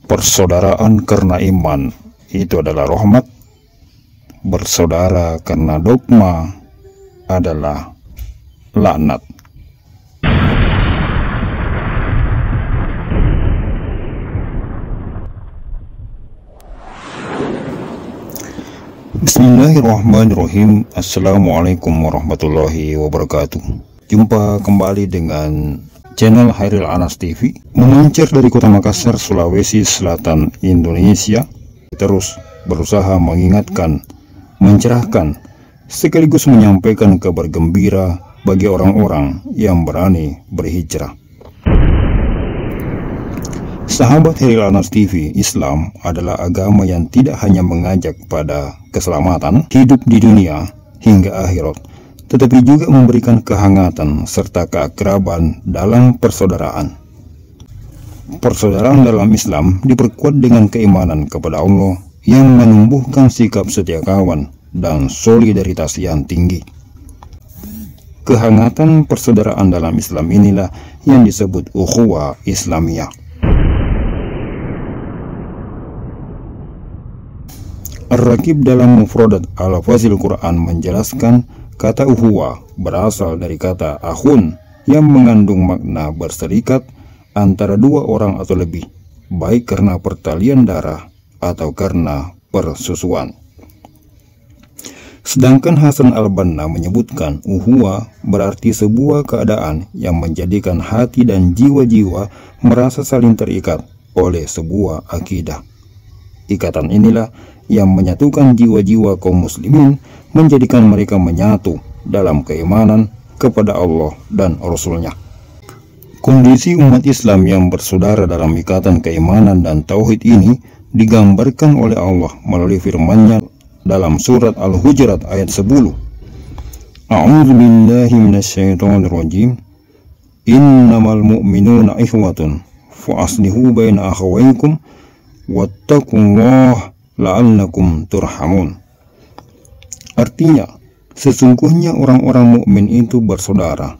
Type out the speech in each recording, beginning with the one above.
Persaudaraan karena iman itu adalah rahmat. Bersaudara karena dogma adalah laknat. Bismillahirrahmanirrahim. Assalamualaikum warahmatullahi wabarakatuh. Jumpa kembali dengan channel Hairil Anas TV, meluncur dari kota Makassar, Sulawesi Selatan, Indonesia. Terus berusaha mengingatkan, mencerahkan, sekaligus menyampaikan kabar gembira bagi orang-orang yang berani berhijrah. Sahabat Hairil Anas TV, Islam adalah agama yang tidak hanya mengajak pada keselamatan hidup di dunia hingga akhirat, tetapi juga memberikan kehangatan serta keakraban dalam persaudaraan. Persaudaraan dalam Islam diperkuat dengan keimanan kepada Allah yang menumbuhkan sikap setia kawan dan solidaritas yang tinggi. Kehangatan persaudaraan dalam Islam inilah yang disebut ukhuwah Islamiyah. Ar-Rakib dalam Mufradat Al-Fazil Quran menjelaskan kata ukhuwah berasal dari kata akhun yang mengandung makna berserikat antara dua orang atau lebih, baik karena pertalian darah atau karena persusuan. Sedangkan Hasan Al-Banna menyebutkan ukhuwah berarti sebuah keadaan yang menjadikan hati dan jiwa-jiwa merasa saling terikat oleh sebuah akidah. Ikatan inilah yang menyatukan jiwa-jiwa kaum muslimin, menjadikan mereka menyatu dalam keimanan kepada Allah dan Rasul-Nya. Kondisi umat Islam yang bersaudara dalam ikatan keimanan dan tauhid ini digambarkan oleh Allah melalui firman-Nya dalam surat Al-Hujurat ayat 10. A'udzu billahi minasyaitonir rajim. Innamal mu'minuna ikhwatun fa aslihu baina akhawaykum wattaqullaha la'allakum turhamun. Artinya, sesungguhnya orang-orang mukmin itu bersaudara.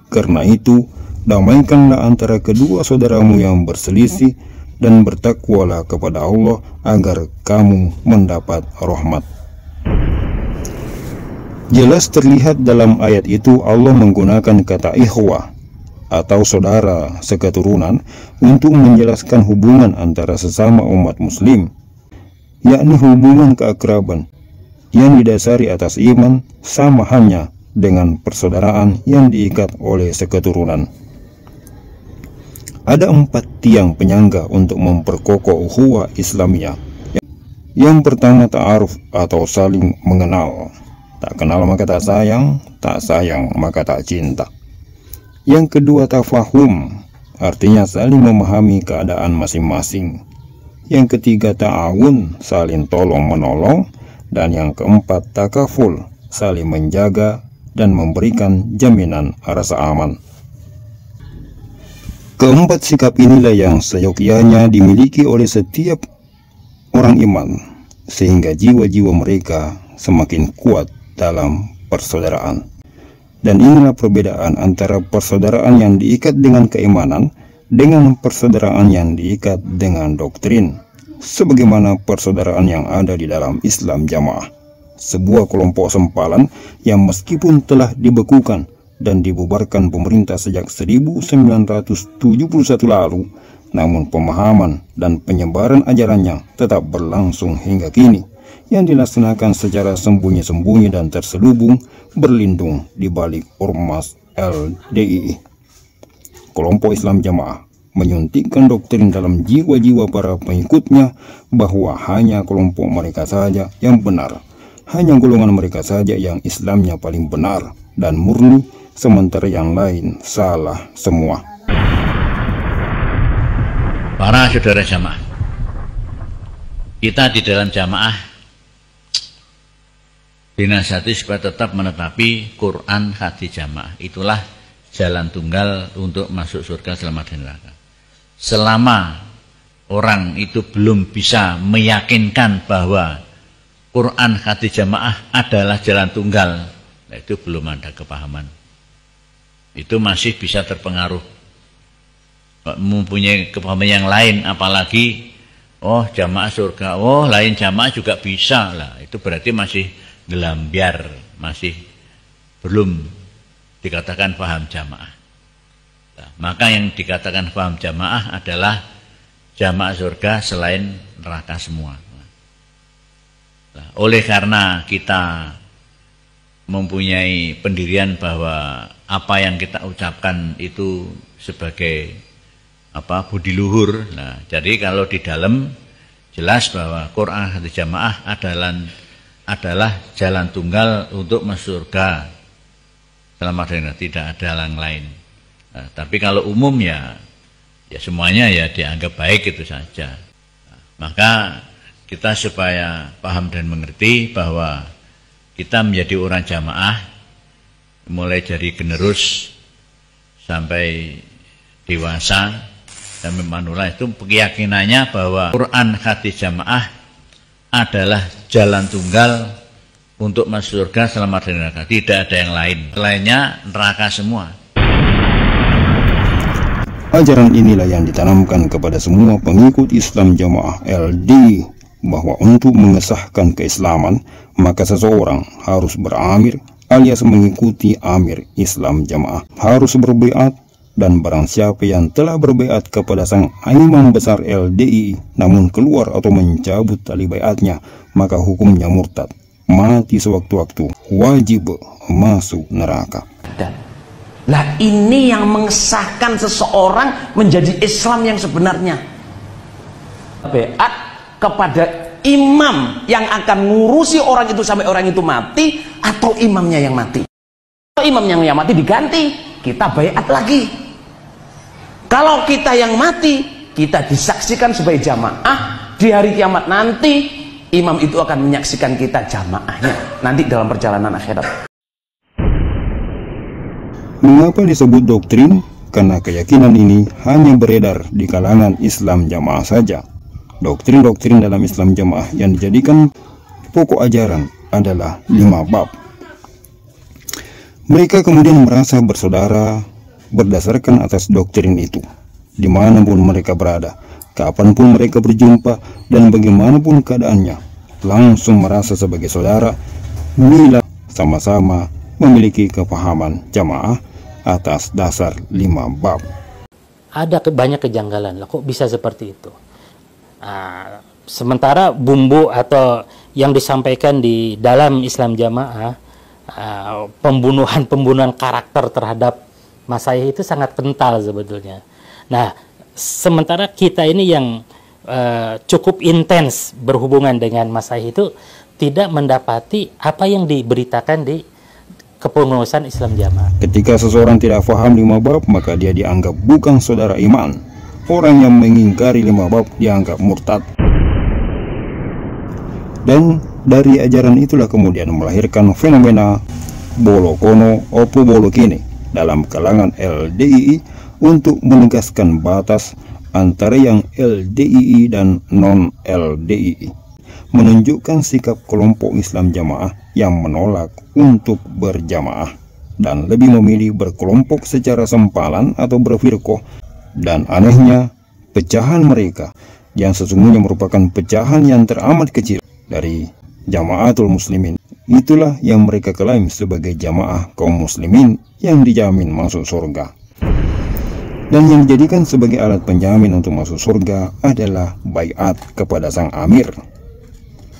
Karena itu, damaikanlah antara kedua saudaramu yang berselisih dan bertakwalah kepada Allah agar kamu mendapat rahmat. Jelas terlihat dalam ayat itu Allah menggunakan kata ikhwah atau saudara seketurunan untuk menjelaskan hubungan antara sesama umat muslim, yakni hubungan keakraban yang didasari atas iman, sama hanya dengan persaudaraan yang diikat oleh seketurunan. Ada 4 tiang penyangga untuk memperkokoh ukhuwah Islamiyah. Yang pertama, ta'aruf atau saling mengenal. Tak kenal maka tak sayang maka tak cinta. Yang kedua, tafahum, artinya saling memahami keadaan masing-masing. Yang ketiga, ta'awun, saling tolong-menolong. Dan yang keempat, takaful, saling menjaga dan memberikan jaminan rasa aman. Keempat sikap inilah yang seyogyanya dimiliki oleh setiap orang iman, sehingga jiwa-jiwa mereka semakin kuat dalam persaudaraan. Dan inilah perbedaan antara persaudaraan yang diikat dengan keimanan dengan persaudaraan yang diikat dengan doktrin, sebagaimana persaudaraan yang ada di dalam Islam Jamaah, sebuah kelompok sempalan yang meskipun telah dibekukan dan dibubarkan pemerintah sejak 1971 lalu, namun pemahaman dan penyebaran ajarannya tetap berlangsung hingga kini, yang dilaksanakan secara sembunyi-sembunyi dan terselubung, berlindung di balik ormas LDII. Kelompok Islam Jamaah menyuntikkan doktrin dalam jiwa-jiwa para pengikutnya bahwa hanya kelompok mereka saja yang benar, hanya golongan mereka saja yang Islamnya paling benar dan murni, sementara yang lain salah semua. Para saudara jamaah, kita di dalam jamaah dinasihati supaya tetap menetapi Quran hadis jamaah. Itulah jalan tunggal untuk masuk surga selamat dan neraka. Selama orang itu belum bisa meyakinkan bahwa Quran hadis jamaah adalah jalan tunggal, nah itu belum ada kepahaman. Itu masih bisa terpengaruh, mempunyai kepahaman yang lain, apalagi oh jamaah surga, oh lain jamaah juga bisa lah, itu berarti masih gelambiar, masih belum dikatakan paham jamaah. Nah, maka yang dikatakan paham jamaah adalah jamaah surga selain neraka semua. Nah, oleh karena kita mempunyai pendirian bahwa apa yang kita ucapkan itu sebagai budi luhur. Nah, jadi kalau di dalam jelas bahwa Quran hadis jamaah adalah jalan tunggal untuk masuk surga selama tidak ada yang lain. Nah, tapi kalau umum ya semuanya ya dianggap baik itu saja. Nah, maka kita supaya paham dan mengerti bahwa kita menjadi orang jamaah mulai dari generus sampai dewasa dan memanula itu keyakinannya bahwa Quran hadis jamaah adalah jalan tunggal untuk masuk surga selamat dari neraka. Tidak ada yang lain. Selainnya neraka semua. Ajaran inilah yang ditanamkan kepada semua pengikut Islam Jamaah LDII, bahwa untuk mengesahkan keislaman, maka seseorang harus beramir alias mengikuti amir Islam Jamaah, harus berbaiat, dan barang siapa yang telah berbaiat kepada sang imam besar LDII namun keluar atau mencabut tali baiatnya, maka hukumnya murtad, mati sewaktu-waktu, wajib masuk neraka. Lah ini yang mengesahkan seseorang menjadi Islam yang sebenarnya. Baiat kepada imam yang akan ngurusi orang itu sampai orang itu mati, atau imamnya yang mati. Kalau imamnya yang mati diganti, kita baiat lagi. Kalau kita yang mati, kita disaksikan sebagai jamaah. Di hari kiamat nanti, imam itu akan menyaksikan kita jamaahnya nanti dalam perjalanan akhirat. Mengapa disebut doktrin? Karena keyakinan ini hanya beredar di kalangan Islam Jamaah saja. Doktrin-doktrin dalam Islam Jamaah yang dijadikan pokok ajaran adalah 5 bab. Mereka kemudian merasa bersaudara berdasarkan atas doktrin itu, dimanapun mereka berada, kapanpun mereka berjumpa, dan bagaimanapun keadaannya, langsung merasa sebagai saudara bila sama-sama memiliki kepahaman jamaah atas dasar 5 bab. Ada banyak kejanggalan lah, kok bisa seperti itu. Sementara bumbu atau yang disampaikan di dalam Islam Jamaah, pembunuhan karakter terhadap Masyayikh itu sangat kental sebetulnya. Nah, sementara kita ini yang cukup intens berhubungan dengan Masyayikh itu tidak mendapati apa yang diberitakan di kepengurusan Islam Jamaah. Ketika seseorang tidak paham 5 bab, maka dia dianggap bukan saudara iman. Orang yang mengingkari 5 bab dianggap murtad. Dan dari ajaran itulah kemudian melahirkan fenomena bolo kono opo bolo kini dalam kalangan LDII untuk menegaskan batas antara yang LDII dan non-LDII, menunjukkan sikap kelompok Islam Jamaah yang menolak untuk berjamaah dan lebih memilih berkelompok secara sempalan atau berfirqoh. Dan anehnya, pecahan mereka yang sesungguhnya merupakan pecahan yang teramat kecil dari Jamaatul Muslimin, itulah yang mereka klaim sebagai jamaah kaum muslimin yang dijamin masuk surga. Dan yang dijadikan sebagai alat penjamin untuk masuk surga adalah baiat kepada sang amir.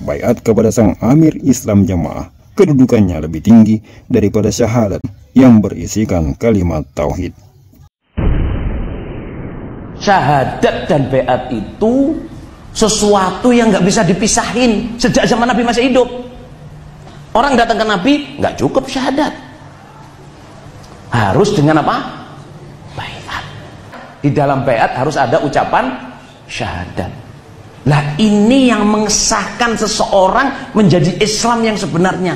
Baiat kepada sang amir Islam Jamaah kedudukannya lebih tinggi daripada syahadat yang berisikan kalimat tauhid. Syahadat dan baiat itu sesuatu yang nggak bisa dipisahin sejak zaman Nabi masih hidup. Orang datang ke Nabi nggak cukup syahadat, harus dengan apa? Baiat. Di dalam baiat harus ada ucapan syahadat. Lah ini yang mengesahkan seseorang menjadi Islam yang sebenarnya.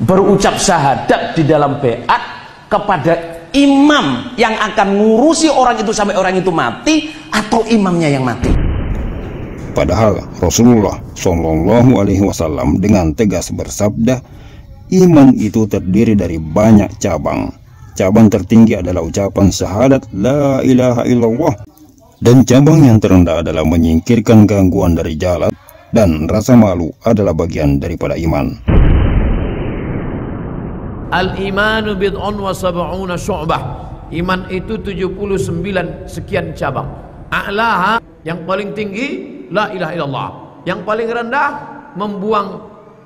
Berucap syahadat di dalam baiat kepada imam yang akan ngurusi orang itu sampai orang itu mati, atau imamnya yang mati. Padahal Rasulullah Shallallahu Alaihi Wasallam dengan tegas bersabda, iman itu terdiri dari banyak cabang. Cabang tertinggi adalah ucapan syahadat la ilaha illallah. Dan cabang yang terendah adalah menyingkirkan gangguan dari jalan, dan rasa malu adalah bagian daripada iman. Al-imanu bid'un wa sab'una syu'bah. Iman itu 79 sekian cabang. A'laha, yang paling tinggi, la ilaha illallah. Yang paling rendah, membuang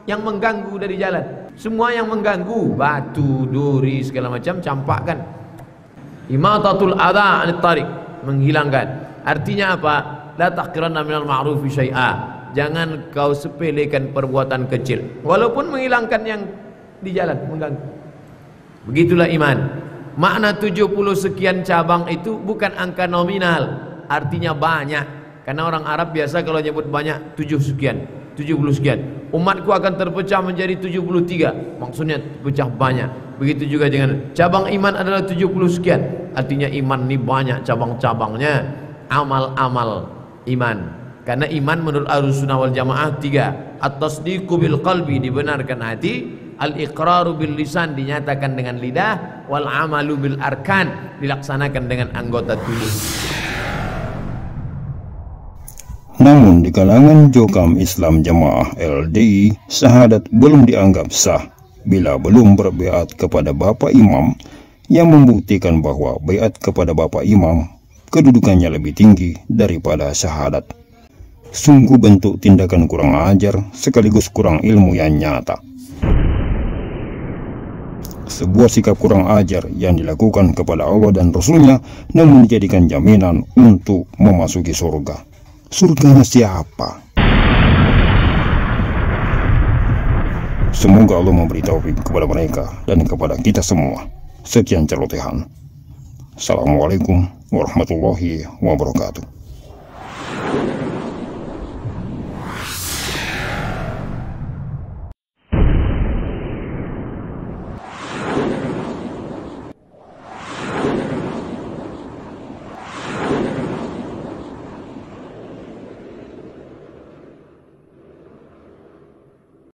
yang mengganggu dari jalan. Semua yang mengganggu, batu, duri, segala macam, campakkan. Imatatul adha 'anit tariq, menghilangkan. Artinya apa? La tahqiranna minal ma'rufi syai'a. Jangan kau sepelekan perbuatan kecil, walaupun menghilangkan yang di jalan mengganggu. Begitulah iman. Makna 70 sekian cabang itu bukan angka nominal, artinya banyak. Karena orang Arab biasa kalau nyebut banyak 7 sekian, 70 sekian. Umatku akan terpecah menjadi 73, maksudnya pecah banyak. Begitu juga dengan cabang iman adalah 70 sekian, artinya iman ini banyak cabang-cabangnya. Amal-amal iman, karena iman menurut Ahlussunnah wal Jamaah 3. At-tasdiqu bil qalbi, dibenarkan hati. Al-iqraru bil lisan, dinyatakan dengan lidah. Wal amalu bil arkan, dilaksanakan dengan anggota tubuh. Namun di kalangan Jokam Islam Jamaah LDI, syahadat belum dianggap sah bila belum berbaiat kepada Bapak Imam, yang membuktikan bahwa baiat kepada Bapak Imam kedudukannya lebih tinggi daripada syahadat. Sungguh bentuk tindakan kurang ajar sekaligus kurang ilmu yang nyata. Sebuah sikap kurang ajar yang dilakukan kepada Allah dan Rasulnya, namun dijadikan jaminan untuk memasuki surga. Surganya siapa? Semoga Allah memberi taufik kepada mereka dan kepada kita semua. Sekian celotehan. Assalamualaikum warahmatullahi wabarakatuh.